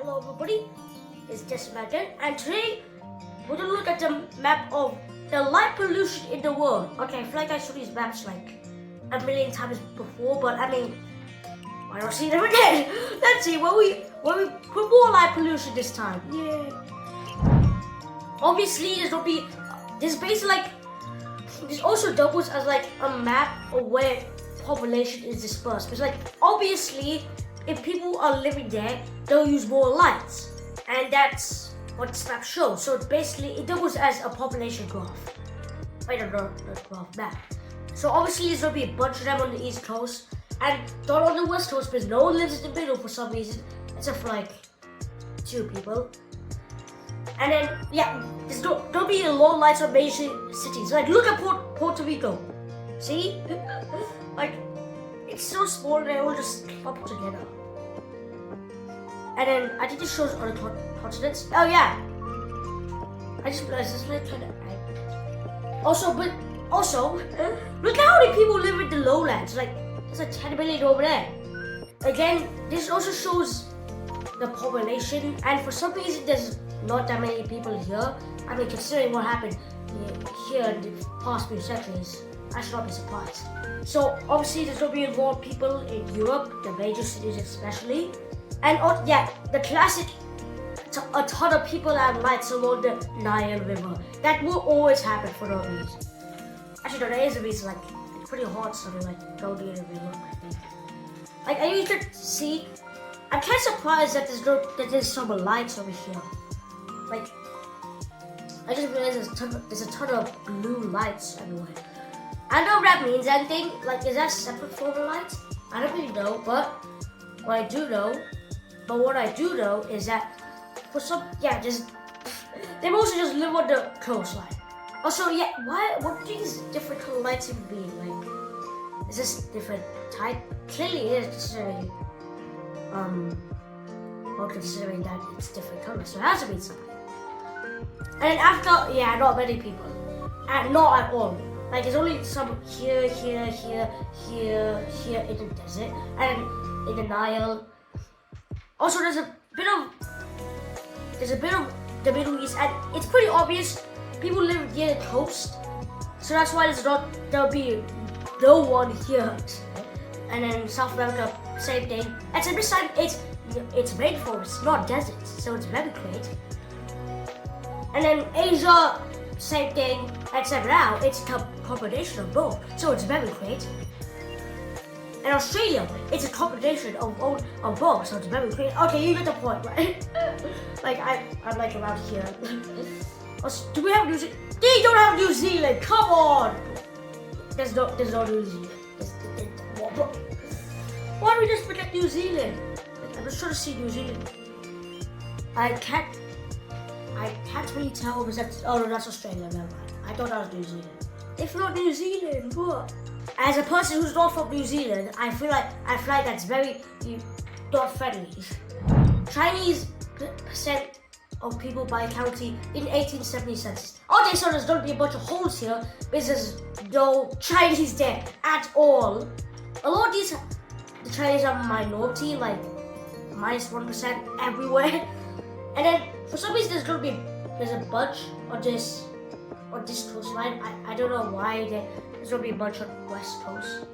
Hello everybody, it's Destin again, and today we're going to look at the map of the light pollution in the world. Okay, I feel like I saw these maps like a million times before, but I mean, why don't I see them again? Let's see, will we put more light pollution this time? Yeah. Obviously, this basically like, this also doubles as like a map of where population is dispersed. Because like, obviously, if people are living there, they'll use more lights. And that's what this map shows. So basically, it doubles as a population graph. Wait, no, graph map. So obviously, there's going to be a bunch of them on the East Coast. And not on the West Coast, because no one lives in the middle for some reason. Except for like 2 people. And then, yeah, there'll be a lot of lights on major cities. Like, look at Puerto Rico. See? Like, it's so small and they all just clump together. And then, I think this shows other continents. Oh, yeah. I just realized this is kind of egg. Also, look at how many people live in the lowlands. Like, there's like 10 million over there. Again, this also shows the population. And for some reason, there's not that many people here. I mean, considering what happened here in the past few centuries, I should not be surprised. So obviously there's going to be more people in Europe, the major cities especially. And yeah, the classic, a ton of people have lights along the Nile River. That will always happen for no reason. Actually no, there is a reason, like, it's pretty hot, so they like go near the river, I think. Like, I used to see, I'm kind of surprised that there's some lights over here. Like, I just realized there's a ton of blue lights everywhere. I don't know if that means anything. Like, is that separate from the lights? I don't really know, but what I do know is that for some, yeah, they mostly just live on the coastline. Also, yeah, what do these different color lights even mean? Like, is this different type? Clearly it is, considering, considering that it's different colors, so it has to be something. And after, yeah, not many people, and not at all. Like, there's only some here in the desert, and in the Nile. Also, there's a bit of the Middle East, and it's pretty obvious people live near the coast, so that's why there'll be no one here. And then South America, same thing. Except this time it's rainforest, not desert, so it's very great. And then Asia, same thing, except now it's a combination of both, so it's very great. And Australia, it's a combination of both, so it's very great. Okay, you get the point, right? Like, I'm like around here. Do we have New Zealand? They don't have New Zealand, come on! There's no New Zealand. Why do we just forget New Zealand? Like, I'm just trying to see New Zealand. I can't really tell because that's Australia, never mind. I thought that was New Zealand. If not New Zealand, what? As a person who's not from New Zealand, I feel like that's very not friendly. Chinese percent of people by county in 1870 census. Okay, so there's gonna be a bunch of holes here because there's no Chinese there at all. A lot of the Chinese are minority, like -1% everywhere. And then for some reason there's a bunch on this coastline. I don't know why there's gonna be a bunch on the West Coast.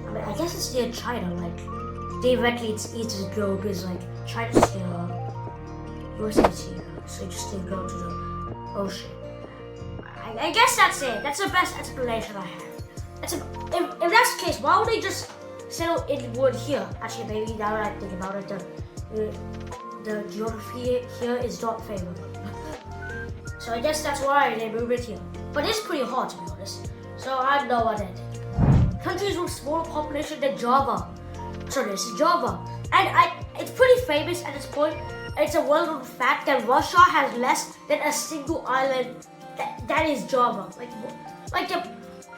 I mean, I guess it's near China. Like, directly it's easy to go because like China's here, USA is here, so you just need to go to the ocean. I guess that's it. That's the best explanation I have. If that's the case, why would they just settle in wood here? Actually, maybe now that I think about it, the geography here is not favorable. So I guess that's why they moved it here. But it's pretty hard, to be honest. So I have no idea. Countries with smaller population than Java. So this is Java. And it's pretty famous at this point. It's a well-known fact that Russia has less than a single island that is Java. Like the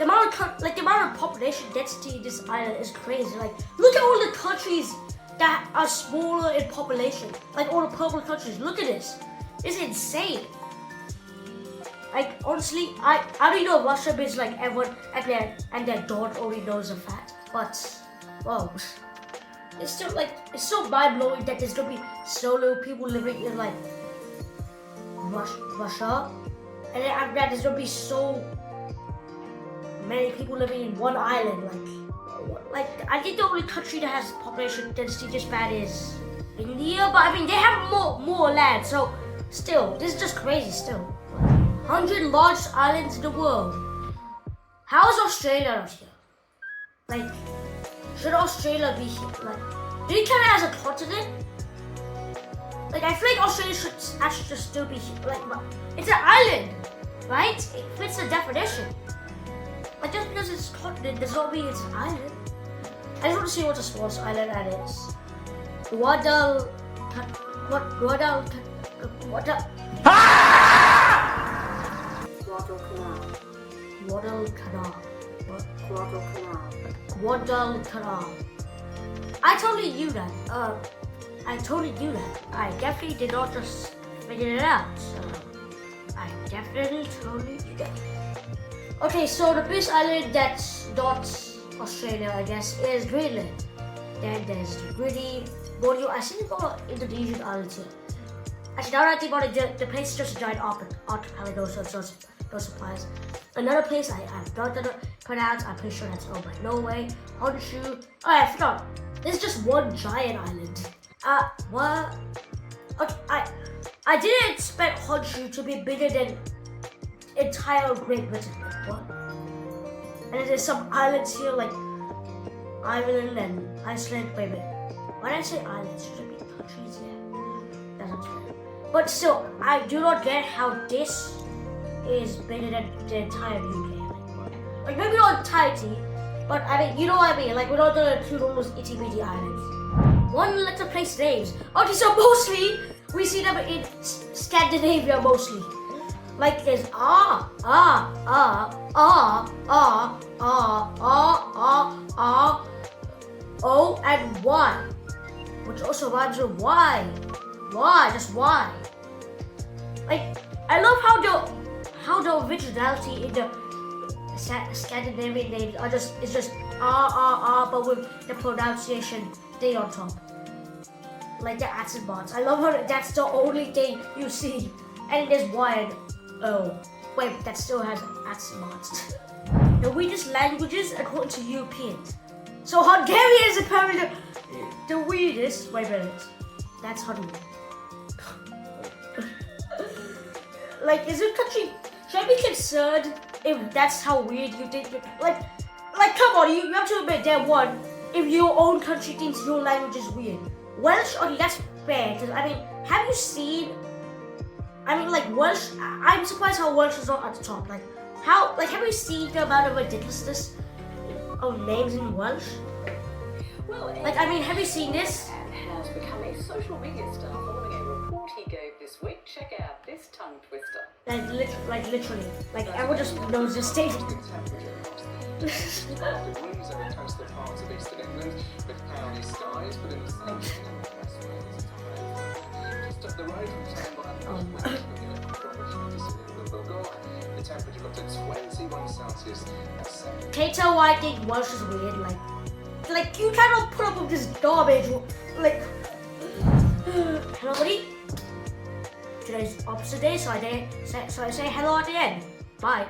amount of population density in this island is crazy. Like, look at all the countries that are smaller in population. Like all the purple countries. Look at this. It's insane. Like, honestly, I already know Russia is like everyone and their dog only knows the fact. But, whoa. it's still like, it's so mind-blowing that there's gonna be so little people living in like Russia, and then after that there's gonna be so many people living in one island. Like I think the only country that has population density this bad is India, but I mean they have more land, so still, this is just crazy still. 100 largest islands in the world. How is Australia not here? Like, should Australia be here? Like, do you count it as a continent? Like, I feel like Australia should actually just still be here. Like, it's an island, right? It fits the definition. Like, just because it's a continent does not mean it's an island. I just want to see what the smallest island that is. Guadalcanal. I totally knew that. I definitely did not just figure it out. I definitely totally knew that. Okay, so the biggest island that's not Australia, I guess, is Greenland. Then there's the Gritty, Borneo. I think got Indonesian islands here. Actually, now that I think about it, the place is just a giant archipelago, so it's no surprise. Another place I'm not gonna pronounce, I'm pretty sure that's owned by Norway. Honshu. Oh, I forgot. There's just one giant island. What? Okay, I didn't expect Honshu to be bigger than entire Great Britain. Like, what? And then there's some islands here like Ireland and Iceland. Wait a minute. Why did I say islands? Should it be countries? Yeah. That's not true. But still, I do not get how this is bigger than the entire UK. Like maybe not entirety, but I mean, you know what I mean. Like we're not gonna include all those itty bitty islands. One letter place names. Okay, so mostly we see them in Scandinavia mostly. Like there's O and Y, which also rhymes with Y. Why? Just why? Like I love how the originality in the Scandinavian names are just but with the pronunciation D on top. Like the accent marks. I love how that's the only thing you see. And there's Y and O. Wait, that still has accent marks. The weirdest languages according to Europeans. So Hungarian is apparently the weirdest. Wait a minute. That's Hungary. Like, is your country, should I be concerned if that's how weird you think it? Like, come on, you have to admit that one, if your own country thinks your language is weird. Welsh, okay, that's fair, because I mean, have you seen, like Welsh, I'm surprised how Welsh is not at the top. Like, have you seen the amount of ridiculousness of names in Welsh? Well, like, I mean, have you seen this? Has become a social media star following a report he gave this week. Check out this tongue twister. Literally. Like, everyone just knows this thing. Degrees over coastal parts of eastern England with cloudy skies, but in the central and west Wales, just up the road from the temperature looked at 21 Celsius at 7. Can't tell why I think Welsh is weird. Like you cannot put up with this garbage. Like, hello, buddy. Today's opposite day, so I say hello at the end. Bye.